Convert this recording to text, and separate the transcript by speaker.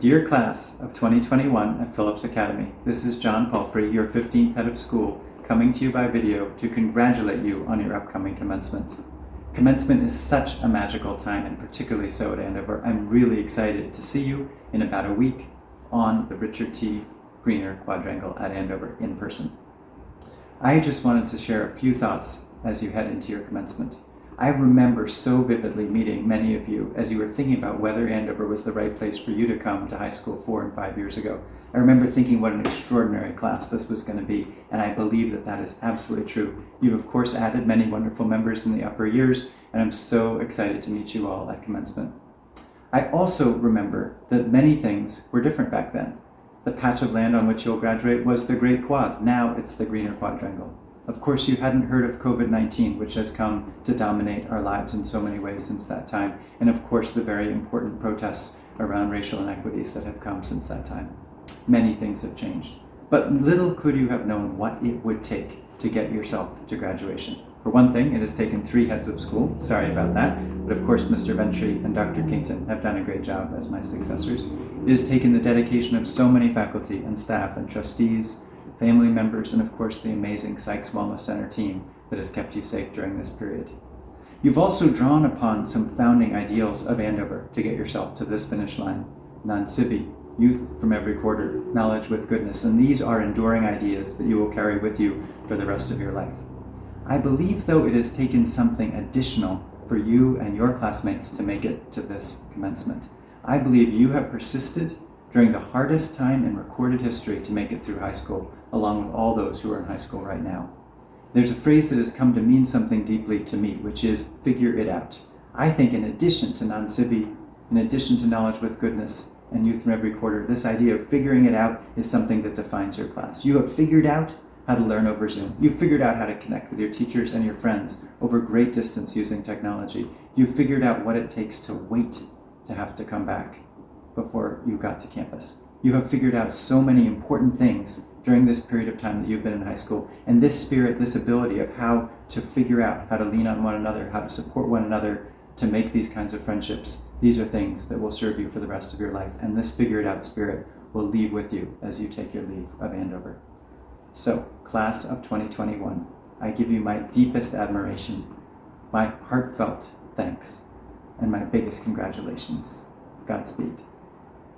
Speaker 1: Dear class of 2021 at Phillips Academy, this is John Palfrey, your 15th head of school, coming to you by video to congratulate you on your upcoming commencement. Commencement is such a magical time, and particularly so at Andover. I'm really excited to see you in about a week on the Richard T. Greener Quadrangle at Andover in person. I just wanted to share a few thoughts as you head into your commencement. I remember so vividly meeting many of you as you were thinking about whether Andover was the right place for you to come to high school 4 and 5 years ago. I remember thinking what an extraordinary class this was going to be, and I believe that that is absolutely true. You've of course added many wonderful members in the upper years, and I'm so excited to meet you all at commencement. I also remember that many things were different back then. The patch of land on which you'll graduate was the Great Quad. Now it's the Greener Quadrangle. Of course, you hadn't heard of COVID-19, which has come to dominate our lives in so many ways since that time. And of course, the very important protests around racial inequities that have come since that time. Many things have changed. But little could you have known what it would take to get yourself to graduation. For one thing, it has taken 3 heads of school. Sorry about that. But of course, Mr. Ventry and Dr. Kington have done a great job as my successors. It has taken the dedication of so many faculty and staff and trustees, family members, and of course the amazing Sykes Wellness Center team that has kept you safe during this period. You've also drawn upon some founding ideals of Andover to get yourself to this finish line. Non-civi, youth from every quarter, knowledge with goodness, and these are enduring ideas that you will carry with you for the rest of your life. I believe, though, it has taken something additional for you and your classmates to make it to this commencement. I believe you have persisted during the hardest time in recorded history to make it through high school, along with all those who are in high school right now. There's a phrase that has come to mean something deeply to me, which is figure it out. I think in addition to non-civi, in addition to knowledge with goodness and youth from every quarter, this idea of figuring it out is something that defines your class. You have figured out how to learn over Zoom. You've figured out how to connect with your teachers and your friends over great distance using technology. You've figured out what it takes to wait to have to come back before you got to campus. You have figured out so many important things during this period of time that you've been in high school. And this spirit, this ability of how to figure out how to lean on one another, how to support one another, to make these kinds of friendships, these are things that will serve you for the rest of your life. And this figured out spirit will leave with you as you take your leave of Andover. So, class of 2021, I give you my deepest admiration, my heartfelt thanks, and my biggest congratulations. Godspeed.